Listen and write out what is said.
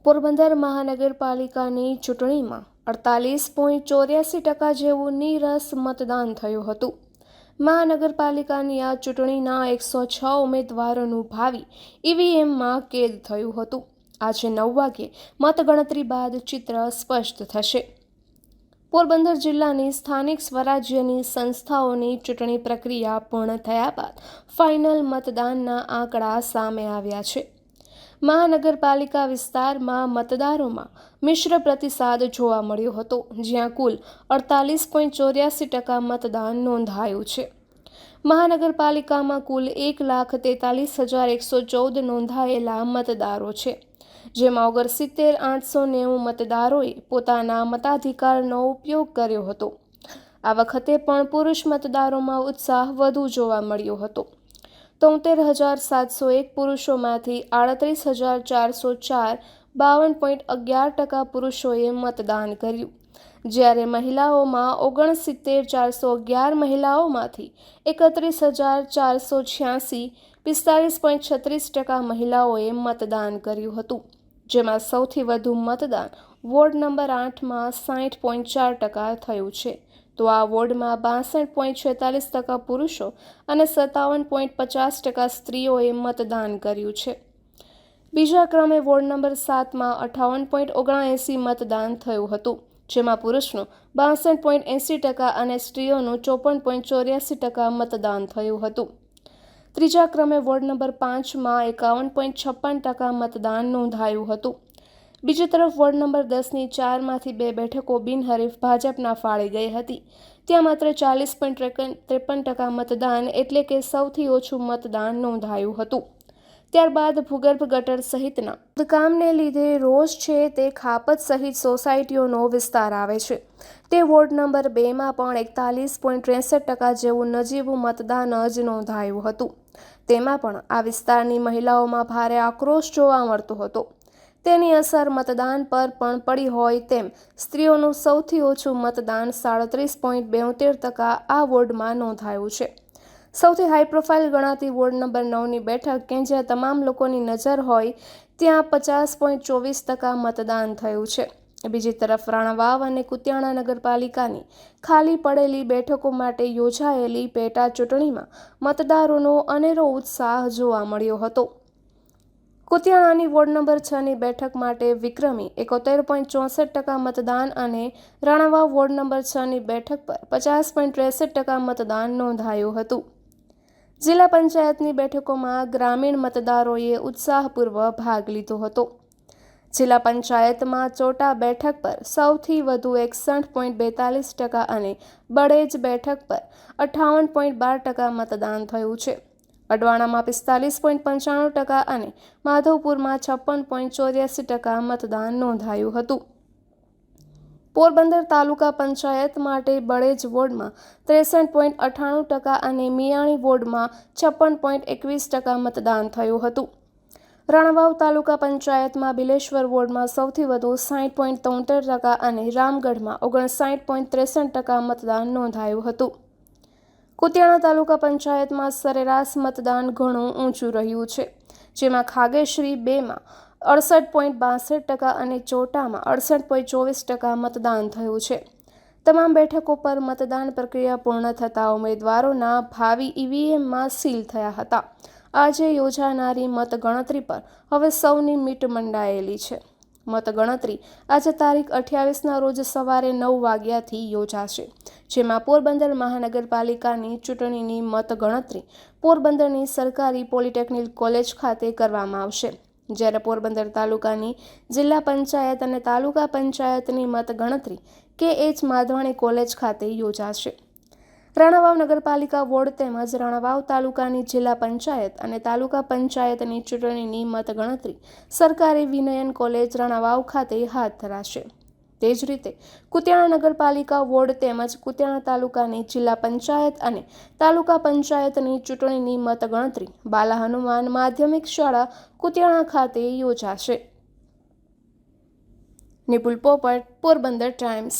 પોરબંદર મહાનગરપાલિકાની ચૂંટણીમાં 48.84% જેવું નીરસ મતદાન થયું હતું. મહાનગરપાલિકાની આ ચૂંટણીના 106 ઉમેદવારોનું ભાવિ ઈવીએમમાં કેદ થયું હતું. આજે 9 વાગ્યે મતગણતરી બાદ ચિત્ર સ્પષ્ટ થશે. પોરબંદર જિલ્લાની સ્થાનિક સ્વરાજ્યની સંસ્થાઓની ચૂંટણી પ્રક્રિયા પૂર્ણ થયા બાદ ફાઇનલ મતદાનના આંકડા સામે આવ્યા છે. મહાનગરપાલિકા વિસ્તારમાં મતદારોમાં મિશ્ર પ્રતિસાદ જોવા મળ્યો હતો, જ્યાં કુલ 48.84% મતદાન નોંધાયું છે. મહાનગરપાલિકામાં કુલ 1,43,114 નોંધાયેલા મતદારો છે, જેમાં 69,890 મતદારોએ પોતાના મતાધિકારનો ઉપયોગ કર્યો હતો. આ વખતે પણ પુરુષ મતદારોમાં ઉત્સાહ વધુ જોવા મળ્યો હતો. 73,701 પુરુષોમાંથી 38,404 52.11% પુરુષોએ મતદાન કર્યું, જ્યારે મહિલાઓમાં 69,411 મહિલાઓમાંથી 31,486 45.36% મહિલાઓએ મતદાન કર્યું હતું, જેમાં સૌથી વધુ મતદાન વોર્ડ નંબર 8માં 60.4% થયું છે, તો આ વોર્ડમાં 62.46% પુરુષો અને 57.50% સ્ત્રીઓએ મતદાન કર્યું છે. બીજા ક્રમે વોર્ડ નંબર 7માં 58.79% મતદાન થયું હતું, જેમાં પુરુષનું 62.80% અને સ્ત્રીઓનું 54.84% મતદાન થયું હતું. ત્રીજા ક્રમે વોર્ડ નંબર 5માં 51.56% મતદાન નોંધાયું હતું. બીજી તરફ વોર્ડ નંબર 10ની 4માંથી 2 બેઠકો બિનહરીફ ભાજપના ફાળે ગઈ હતી. ત્યાં માત્ર 40.53% મતદાન એટલે કે સૌથી ઓછું મતદાન નોંધાયું હતું. ત્યારબાદ ભૂગર્ભ ગટર સહિતના કામને લીધે રોજ છે તે ખાપત સહિત સોસાયટીઓનો વિસ્તાર આવે છે. તે વોર્ડ નંબર 2માં પણ 41.63% જેવું નજીવું મતદાન જ નોંધાયું હતું. તેમાં પણ આ વિસ્તારની મહિલાઓમાં ભારે આક્રોશ જોવા મળતો હતો. તેની અસર મતદાન પર પણ પડી હોય તેમ સ્ત્રીઓનું સૌથી ઓછું મતદાન 37.72% આ વોર્ડમાં નોંધાયું છે. સૌથી હાઈ પ્રોફાઇલ ગણાતી વોર્ડ નંબર 9ની બેઠક કે જ્યાં તમામ લોકોની નજર હોય ત્યાં 50.24% મતદાન થયું છે. બીજી તરફ રાણાવાવ અને કુતિયાણા નગરપાલિકાની ખાલી પડેલી બેઠકો માટે યોજાયેલી પેટા ચૂંટણીમાં મતદારોનો અનેરો ઉત્સાહ જોવા મળ્યો હતો. કુતિયાણાની વોર્ડ નંબર 6ની બેઠક માટે વિક્રમી 71.64% મતદાન અને રાણાવાવ વોર્ડ નંબર 6ની બેઠક પર 50.63% મતદાન નોંધાયું હતું. જિલ્લા પંચાયતની બેઠકોમાં ગ્રામીણ મતદારોએ ઉત્સાહપૂર્વક ભાગ લીધો હતો. જિલ્લા પંચાયતમાં ચોટા બેઠક પર સૌથી વધુ 61.42% અને બળેજ બેઠક પર 58.12% મતદાન થયું છે. અડવાણામાં 45.95% અને માધવપુરમાં 56.84% મતદાન નોંધાયું હતું. પોરબંદર તાલુકા પંચાયત માટે બળેજ વોર્ડમાં 63.98% અને મિયાણી વોર્ડમાં 56.21% મતદાન થયું હતું. રાણાવાવ તાલુકા પંચાયતમાં બિલેશ્વર વોર્ડમાં સૌથી વધુ 60.73% અને રામગઢમાં 59.63% મતદાન નોંધાયું હતું. કુતિયાણા તાલુકા પંચાયતમાં સરેરાશ મતદાન ઘણું ઊંચું રહ્યું છે, જેમાં ખાગેશ્રી 2માં 68.62% અને ચોટામાં 68.24% મતદાન થયું છે. તમામ બેઠકો પર મતદાન પ્રક્રિયા પૂર્ણ થતાં ઉમેદવારોના ભાવિ ઈવીએમમાં સીલ થયા હતા. આજે યોજાનારી મતગણતરી પર હવે સૌની મીટ મંડાયેલી છે. મતગણતરી આજે તારીખ 28ના રોજ સવારે 9 વાગ્યાથી યોજાશે, જેમાં પોરબંદર મહાનગરપાલિકાની ચૂંટણીની મતગણતરી પોરબંદરની સરકારી પોલિટેકનિક કોલેજ ખાતે કરવામાં આવશે, જ્યારે પોરબંદર તાલુકાની જિલ્લા પંચાયત અને તાલુકા પંચાયતની મતગણતરી કે.એચ. માધવાણી કોલેજ ખાતે યોજાશે. રાણાવાવ નગરપાલિકા વોર્ડ તેમજ રાણાવાવ તાલુકાની જિલ્લા પંચાયત અને તાલુકા પંચાયતની ચૂંટણીની મતગણતરી સરકારી વિનયન કોલેજ રાણાવાવ ખાતે હાથ ધરાશે. તે જ રીતે કુતિયાણા નગરપાલિકા વોર્ડ તેમજ કુતિયાણા તાલુકાની જિલ્લા પંચાયત અને તાલુકા પંચાયતની ચૂંટણીની મતગણતરી બાલા હનુમાન માધ્યમિક શાળા કુતિયાણા ખાતે યોજાશે. નિપુલ પોપટ, પોરબંદર ટાઈમ્સ.